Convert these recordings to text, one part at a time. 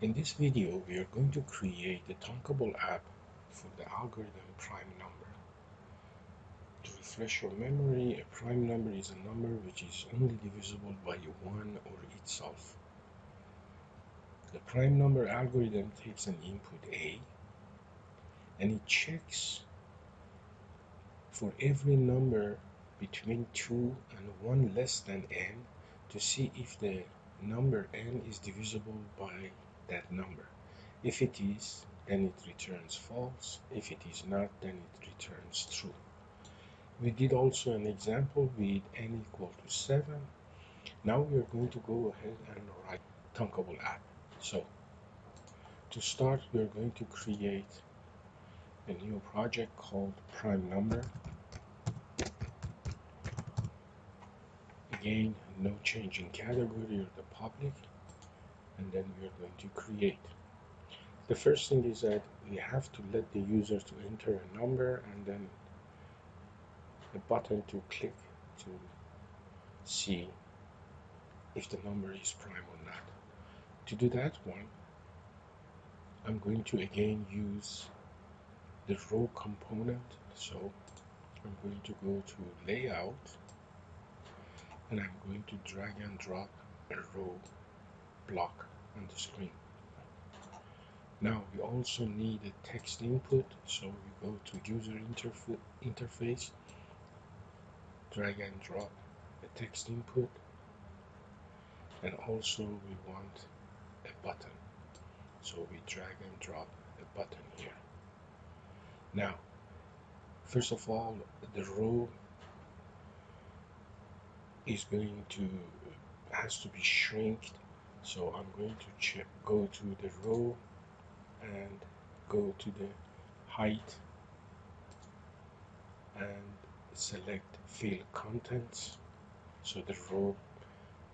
In this video, we are going to create a thunkable app for the algorithm prime number. To refresh your memory, a prime number is a number which is only divisible by 1 or itself. The prime number algorithm takes an input A and it checks for every number between 2 and 1 less than n to see if the number n is divisible by that number. If it is, then it returns false. If it is not, then it returns true. We did also an example with n equal to 7. Now we are going to go ahead and write thunkable app. So to start, we are going to create a new project called prime number. Again, no change in category or the public, and then we are going to create. The first thing is that we have to let the user to enter a number and then a button to click to see if the number is prime or not. To do that one, I'm going to again use the row component. So I'm going to go to layout and I'm going to drag and drop a row block on the screen. Now we also need a text input, so we go to user interface, drag and drop a text input, and also we want a button, so we drag and drop a button here. Now first of all, the row has to be shrinked, so I'm going to go to the row and go to the height and select fill contents. So the row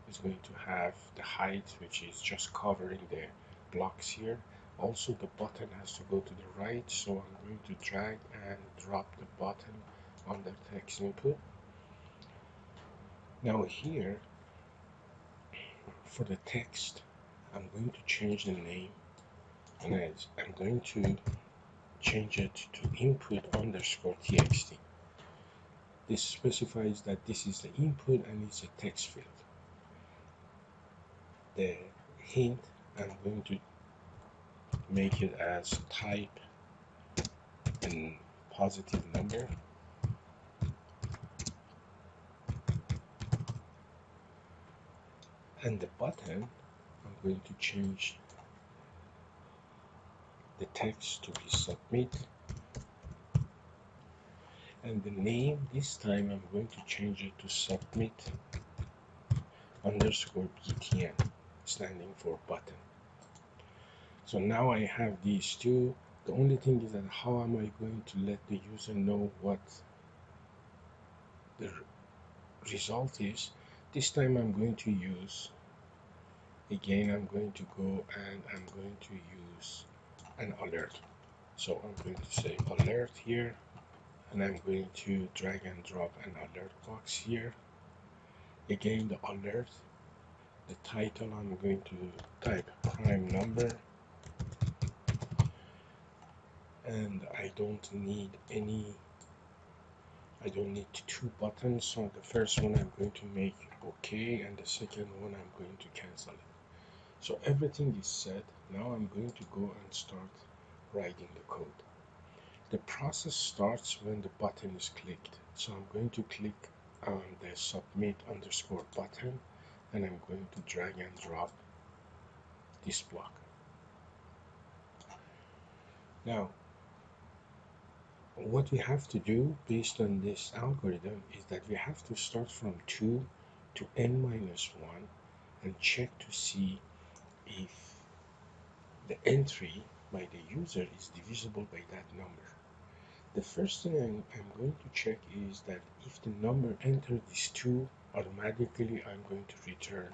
is going to have the height, which is just covering the blocks here. Also the button has to go to the right, so I'm going to drag and drop the button on the text input. Now here for the text, I'm going to change the name, and I'm going to change it to input_txt. This specifies that this is the input and it's a text field. The hint, I'm going to make it as type and positive number. And the button, I'm going to change the text to be submit. And the name, this time I'm going to change it to submit_btn, standing for button. So now I have these two. The only thing is that how am I going to let the user know what the result is? This time I'm going to use, again I'm going to go and I'm going to use an alert. So I'm going to say alert here, and I'm going to drag and drop an alert box here. Again, the alert, the title, I'm going to type prime number, and I don't need two buttons. So the first one I'm going to make OK, and the second one I'm going to cancel it. So everything is set. Now I'm going to go and start writing the code. The process starts when the button is clicked. So I'm going to click on the submit_button, and I'm going to drag and drop this block. Now, what we have to do based on this algorithm is that we have to start from 2 to n-1 and check to see if the entry by the user is divisible by that number. The first thing I'm going to check is that if the number entered is 2, automatically I'm going to return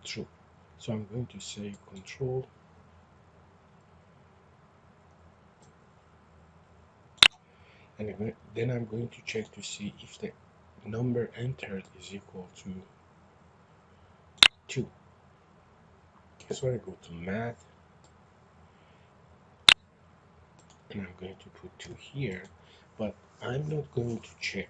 true. So I'm going to say control, and then I'm going to check to see if the number entered is equal to 2. So I go to math, and I'm going to put 2 here, but I'm not going to check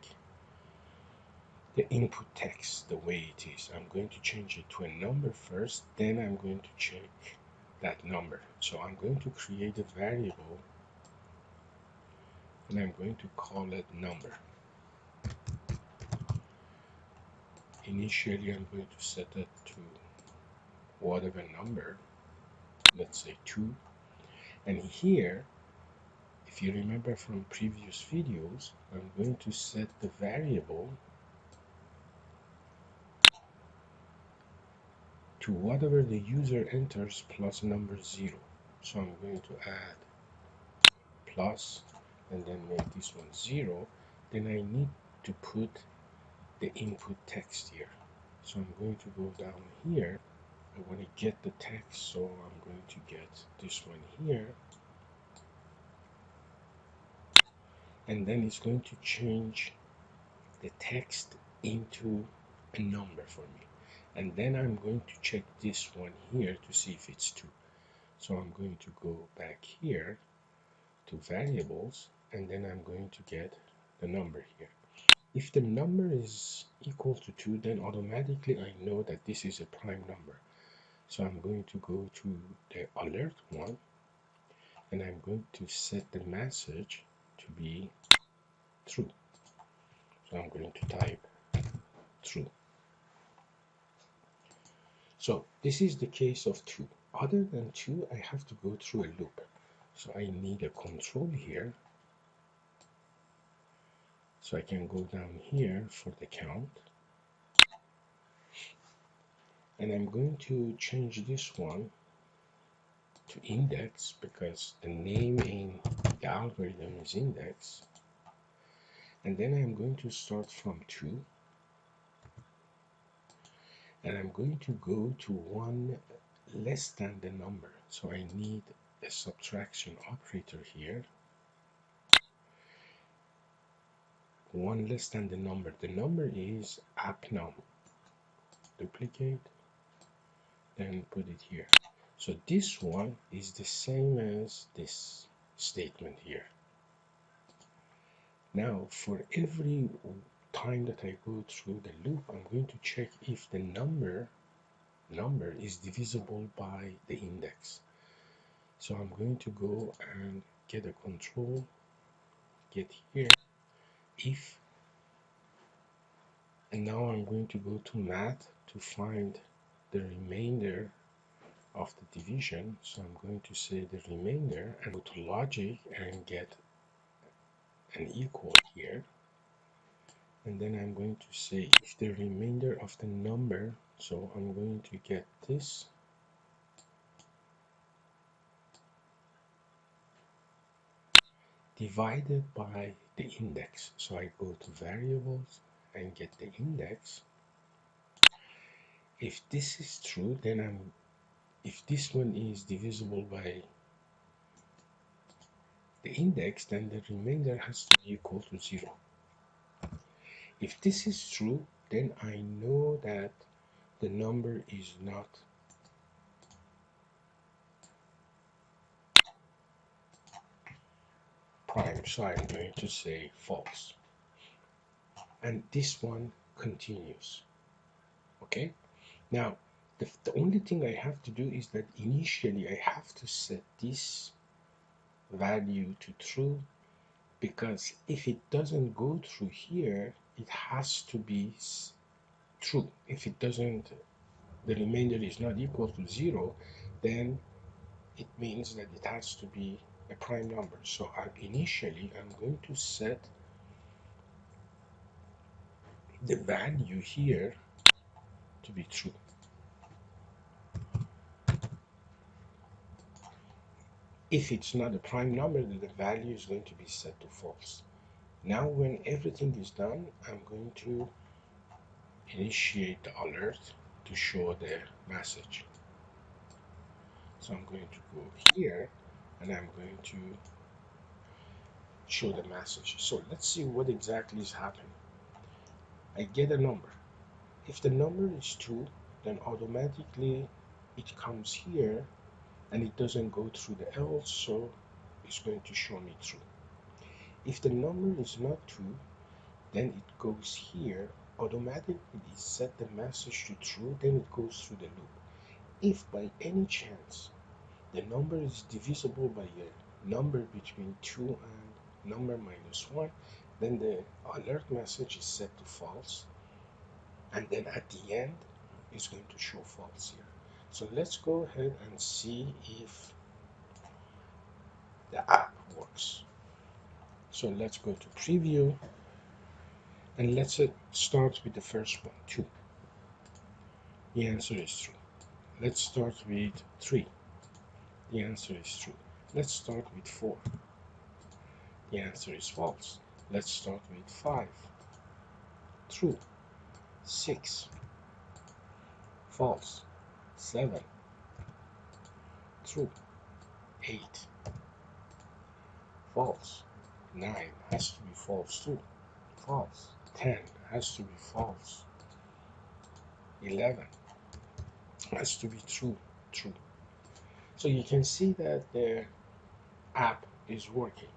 the input text the way it is. I'm going to change it to a number first, then I'm going to check that number. So I'm going to create a variable, and I'm going to call it number. Initially, I'm going to set it to whatever number, let's say 2. And here, if you remember from previous videos, I'm going to set the variable to whatever the user enters plus number 0. So I'm going to add plus and then make this one 0. Then I need to put the input text here. So I'm going to go down here. I want to get the text, so I'm going to get this one here. And then it's going to change the text into a number for me. And then I'm going to check this one here to see if it's 2. So I'm going to go back here to variables, and then I'm going to get the number here. If the number is equal to 2, then automatically I know that this is a prime number. So I'm going to go to the alert one, and I'm going to set the message to be true. So I'm going to type true. So this is the case of 2. Other than 2, I have to go through a loop. So I need a control here. So I can go down here for the count. And I'm going to change this one to index because the name in the algorithm is index. And then I'm going to start from 2. And I'm going to go to 1 less than the number. So I need a subtraction operator here. 1 less than the number. The number is appnum. Duplicate, then put it here. So this one is the same as this statement here. Now, for every time that I go through the loop, I'm going to check if the number is divisible by the index. So I'm going to go and get a control, get here, if, and now I'm going to go to math to find the remainder of the division. So I'm going to say the remainder and go to logic and get an equal here. And then I'm going to say if the remainder of the number, so I'm going to get this divided by the index. So I go to variables and get the index. If this is true, then if this one is divisible by the index, then the remainder has to be equal to 0. If this is true, then I know that the number is not prime, so I'm going to say false. And this one continues. Okay? Now, the only thing I have to do is that initially I have to set this value to true, because if it doesn't go through here, it has to be true. If it doesn't, the remainder is not equal to 0, then it means that it has to be a prime number. So initially I'm going to set the value here to be true. If it's not a prime number, then the value is going to be set to false. Now when everything is done, I'm going to initiate the alert to show the message. So I'm going to go here and I'm going to show the message. So let's see what exactly is happening. I get a number. If the number is 2, then automatically it comes here and it doesn't go through the else, so it's going to show me true. If the number is not true, then it goes here, automatically set the message to true, then it goes through the loop. If by any chance the number is divisible by a number between 2 and number minus 1, then the alert message is set to false, and then at the end it's going to show false here. So let's go ahead and see if the app works. So let's go to preview, and let's start with the first one, 2. The answer is true. Let's start with 3. The answer is true. Let's start with 4. The answer is false. Let's start with 5. True. 6. False. 7. True. 8. False. 9 has to be false too. False. 10 has to be false. 11 has to be true. True. So you can see that the app is working.